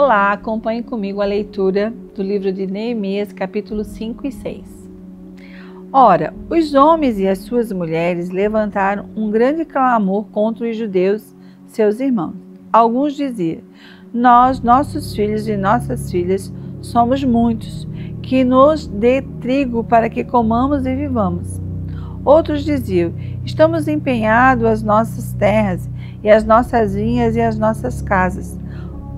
Olá, acompanhe comigo a leitura do livro de Neemias, capítulo 5 e 6. Ora, os homens e as suas mulheres levantaram um grande clamor contra os judeus, seus irmãos. Alguns diziam: nós, nossos filhos e nossas filhas, somos muitos, que nos dê trigo para que comamos e vivamos. Outros diziam: estamos empenhados as nossas terras e as nossas vinhas e as nossas casas,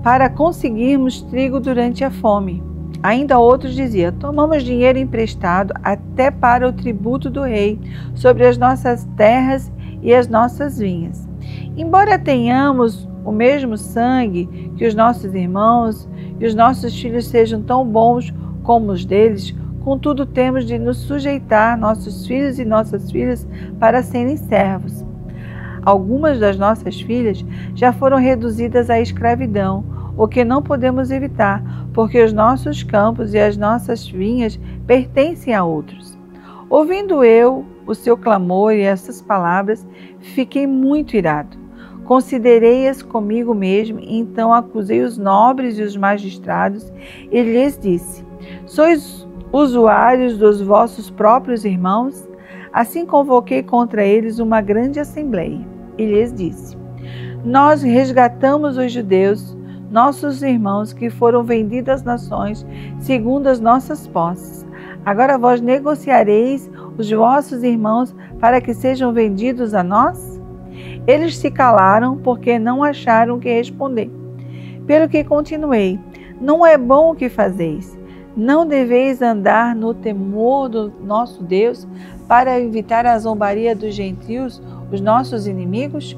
para conseguirmos trigo durante a fome. Ainda outros diziam: tomamos dinheiro emprestado até para o tributo do rei sobre as nossas terras e as nossas vinhas. Embora tenhamos o mesmo sangue que os nossos irmãos e os nossos filhos sejam tão bons como os deles, contudo temos de nos sujeitar nossos filhos e nossas filhas para serem servos. Algumas das nossas filhas já foram reduzidas à escravidão, o que não podemos evitar, porque os nossos campos e as nossas vinhas pertencem a outros. Ouvindo eu o seu clamor e essas palavras, fiquei muito irado. Considerei-as comigo mesmo, e então acusei os nobres e os magistrados, e lhes disse: sois usuários dos vossos próprios irmãos? Assim convoquei contra eles uma grande assembleia, e lhes disse: nós resgatamos os judeus, nossos irmãos, que foram vendidos às nações, segundo as nossas posses. Agora vós negociareis os vossos irmãos para que sejam vendidos a nós? Eles se calaram, porque não acharam que responder. Pelo que continuei: não é bom o que fazeis. Não deveis andar no temor do nosso Deus, para evitar a zombaria dos gentios, os nossos inimigos?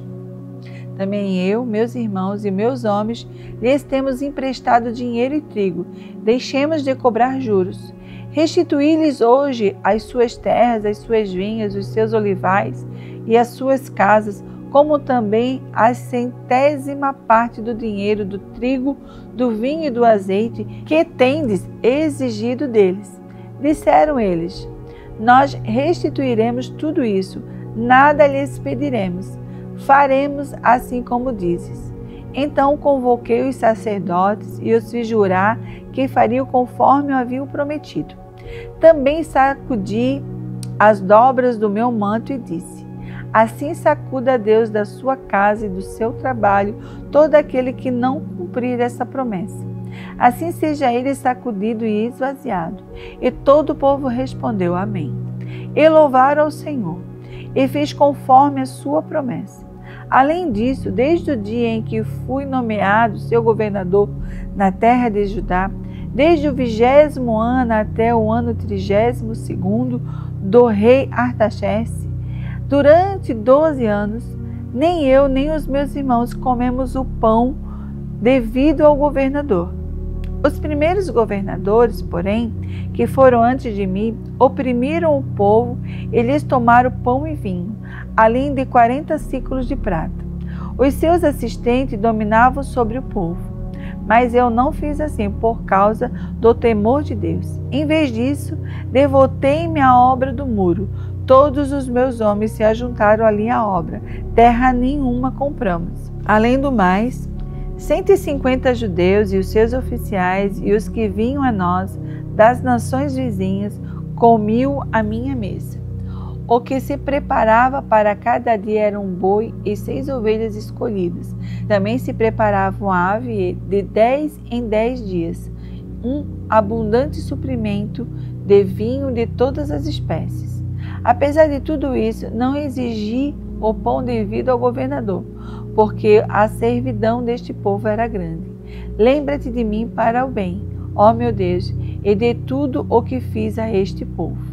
Também eu, meus irmãos e meus homens, lhes temos emprestado dinheiro e trigo. Deixemos de cobrar juros. Restituí-lhes hoje as suas terras, as suas vinhas, os seus olivais e as suas casas, como também a 100ª parte do dinheiro, do trigo, do vinho e do azeite, que tendes exigido deles. Disseram eles: nós restituiremos tudo isso, nada lhes pediremos. Faremos assim como dizes. Então convoquei os sacerdotes e os fiz jurar que fariam conforme eu havia prometido. Também sacudi as dobras do meu manto e disse: assim sacuda Deus da sua casa e do seu trabalho todo aquele que não cumprir essa promessa. Assim seja ele sacudido e esvaziado. E todo o povo respondeu: amém. E louvaram ao Senhor, e fez conforme a sua promessa. Além disso, desde o dia em que fui nomeado seu governador na terra de Judá, desde o 20º ano até o ano 32º do rei Artaxerxes, durante 12 anos, nem eu nem os meus irmãos comemos o pão devido ao governador. Os primeiros governadores, porém, que foram antes de mim, oprimiram o povo e lhes tomaram pão e vinho, além de 40 ciclos de prata. Os seus assistentes dominavam sobre o povo. Mas eu não fiz assim por causa do temor de Deus. Em vez disso, devotei-me à obra do muro. Todos os meus homens se ajuntaram ali à obra. Terra nenhuma compramos. Além do mais, 150 judeus e os seus oficiais e os que vinham a nós das nações vizinhas comiam à minha mesa. O que se preparava para cada dia era um boi e 6 ovelhas escolhidas. Também se preparava uma ave de 10 em 10 dias, um abundante suprimento de vinho de todas as espécies. Apesar de tudo isso, não exigi o pão devido ao governador, porque a servidão deste povo era grande. Lembra-te de mim para o bem, ó meu Deus, e de tudo o que fiz a este povo.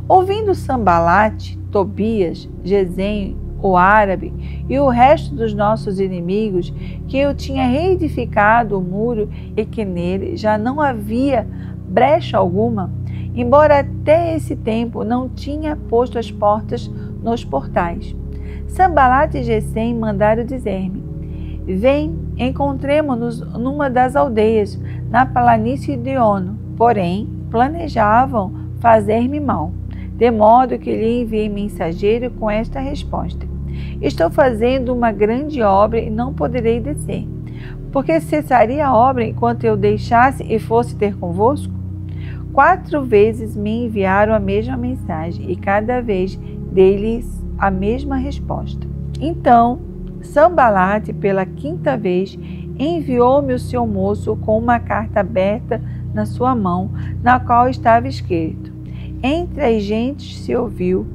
Ouvindo Sambalate, Tobias, Gesem, o árabe e o resto dos nossos inimigos, que eu tinha reedificado o muro e que nele já não havia brecha alguma, embora até esse tempo não tinha posto as portas nos portais. Sambalate e Gesem mandaram dizer-me: vem, encontremo-nos numa das aldeias, na planície de Ono. Porém, planejavam fazer-me mal, de modo que lhe enviei mensageiro com esta resposta: estou fazendo uma grande obra e não poderei descer. Porque cessaria a obra enquanto eu deixasse e fosse ter convosco? 4 vezes me enviaram a mesma mensagem, e cada vez dei-lhes a mesma resposta. Então, Sambalate, pela 5ª vez, enviou-me o seu moço com uma carta aberta na sua mão, na qual estava escrito: entre as gentes se ouviu,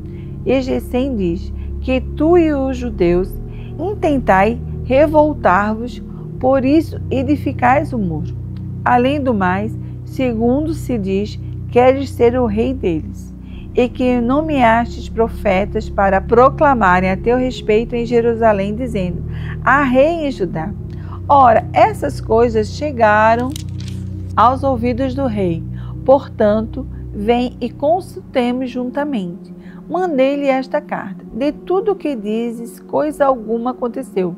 e Gesem diz, que tu e os judeus intentai revoltar-vos, por isso edificais o muro. Além do mais, segundo se diz, queres ser o rei deles, e que nomeastes profetas para proclamarem a teu respeito em Jerusalém, dizendo: há rei em Judá. Ora, essas coisas chegaram aos ouvidos do rei. Portanto, vem e consultemos juntamente. Mandei-lhe esta carta. De tudo o que dizes, coisa alguma aconteceu.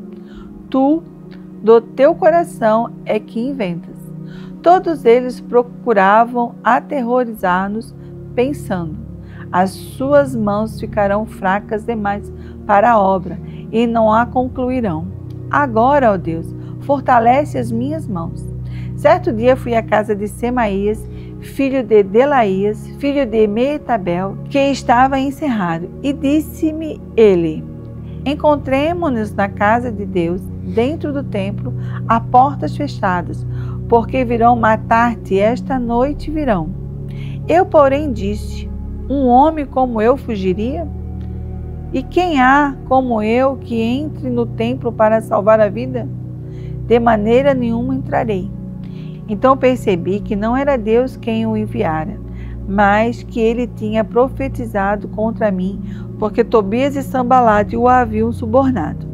Tu, do teu coração, é que inventas. Todos eles procuravam aterrorizar-nos, pensando: as suas mãos ficarão fracas demais para a obra, e não a concluirão. Agora, ó Deus, fortalece as minhas mãos. Certo dia fui à casa de Semaías, filho de Delaías, filho de Meetabel, que estava encerrado, e disse-me ele: encontremo-nos na casa de Deus, dentro do templo, a portas fechadas, porque virão matar-te, esta noite virão. Eu, porém, disse: um homem como eu fugiria? E quem há como eu que entre no templo para salvar a vida? De maneira nenhuma entrarei. Então percebi que não era Deus quem o enviara, mas que ele tinha profetizado contra mim, porque Tobias e Sambalate o haviam subornado.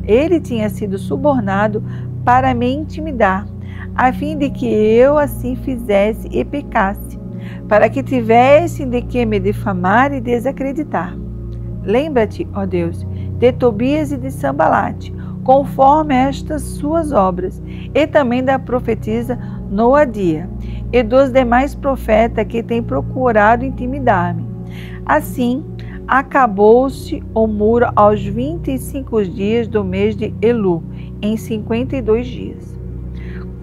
Ele tinha sido subornado para me intimidar, a fim de que eu assim fizesse e pecasse, para que tivesse de que me difamar e desacreditar. Lembra-te, ó Deus, de Tobias e de Sambalate, conforme estas suas obras, e também da profetisa Noadia, e dos demais profetas que têm procurado intimidar-me. Assim, acabou-se o muro aos 25 dias do mês de Elu, em 52 dias.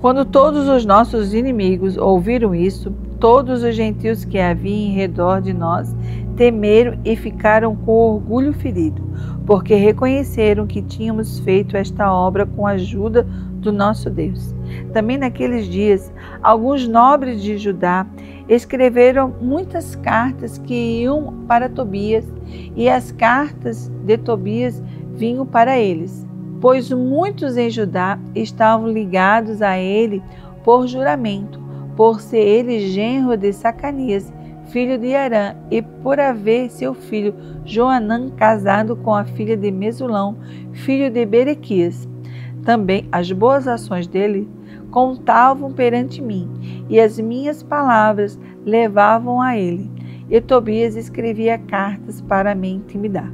Quando todos os nossos inimigos ouviram isso, todos os gentios que havia em redor de nós temeram e ficaram com orgulho ferido, porque reconheceram que tínhamos feito esta obra com a ajuda do nosso Deus. Também naqueles dias, alguns nobres de Judá escreveram muitas cartas que iam para Tobias, e as cartas de Tobias vinham para eles, pois muitos em Judá estavam ligados a ele por juramento, por ser ele genro de Sacanias, filho de Arã, e por haver seu filho Joanã casado com a filha de Mesulão, filho de Berequias. Também as boas ações dele contavam perante mim, e as minhas palavras levavam a ele. E Tobias escrevia cartas para me intimidar.